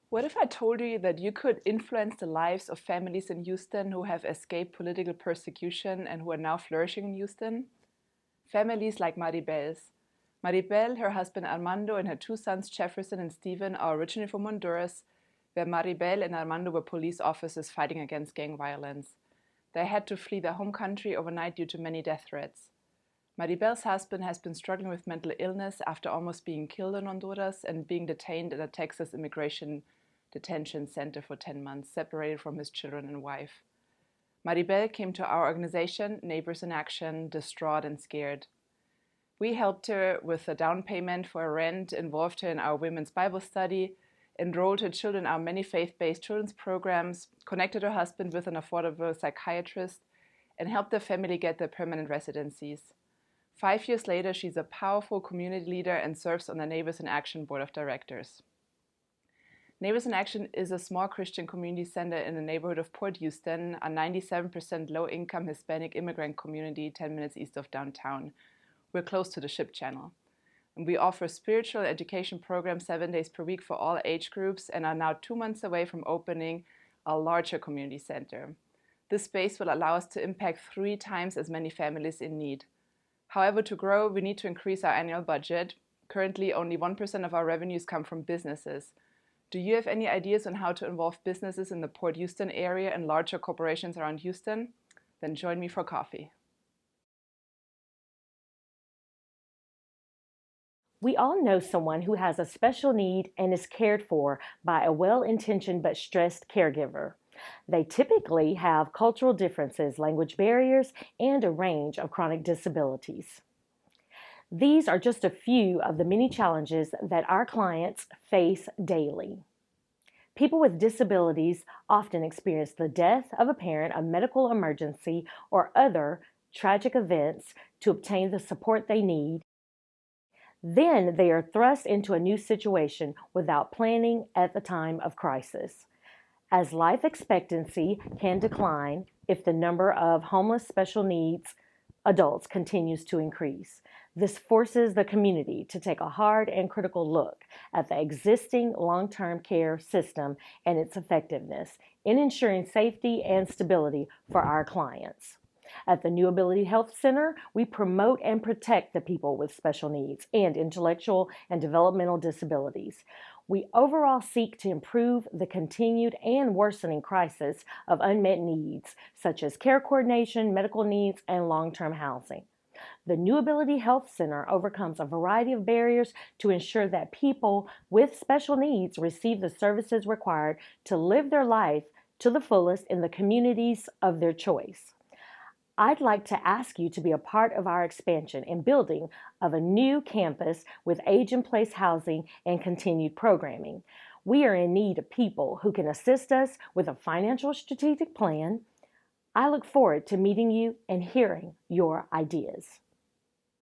What if I told you that you could influence the lives of families in Houston who have escaped political persecution and who are now flourishing in Houston? Families like Maribel's. Maribel, her husband Armando, and her two sons Jefferson and Stephen are originally from Honduras, where Maribel and Armando were police officers fighting against gang violence. They had to flee their home country overnight due to many death threats. Maribel's husband has been struggling with mental illness after almost being killed in Honduras and being detained at a Texas immigration detention center for 10 months, separated from his children and wife. Maribel came to our organization, Neighbors in Action, distraught and scared. We helped her with a down payment for her rent, involved her in our women's Bible study, enrolled her children in our many faith-based children's programs, connected her husband with an affordable psychiatrist, and helped their family get their permanent residencies. 5 years later, she's a powerful community leader and serves on the Neighbors in Action board of directors. Neighbors in Action is a small Christian community center in the neighborhood of Port Houston, a 97% low-income Hispanic immigrant community 10 minutes east of downtown. We're close to the Ship Channel. And we offer spiritual education programs 7 days per week for all age groups and are now 2 months away from opening a larger community center. This space will allow us to impact 3 times as many families in need. However, to grow, we need to increase our annual budget. Currently, only 1% of our revenues come from businesses. Do you have any ideas on how to involve businesses in the Port Houston area and larger corporations around Houston? Then join me for coffee. We all know someone who has a special need and is cared for by a well-intentioned but stressed caregiver. They typically have cultural differences, language barriers, and a range of chronic disabilities. These are just a few of the many challenges that our clients face daily. People with disabilities often experience the death of a parent, a medical emergency, or other tragic events to obtain the support they need. Then they are thrust into a new situation without planning at the time of crisis. As life expectancy can decline if the number of homeless special needs adults continues to increase. This forces the community to take a hard and critical look at the existing long-term care system and its effectiveness in ensuring safety and stability for our clients. At the New Ability Health Center, we promote and protect the people with special needs and intellectual and developmental disabilities. We overall seek to improve the continued and worsening crisis of unmet needs, such as care coordination, medical needs, and long-term housing. The New Ability Health Center overcomes a variety of barriers to ensure that people with special needs receive the services required to live their life to the fullest in the communities of their choice. I'd like to ask you to be a part of our expansion and building of a new campus with age-in-place housing and continued programming. We are in need of people who can assist us with a financial strategic plan. I look forward to meeting you and hearing your ideas.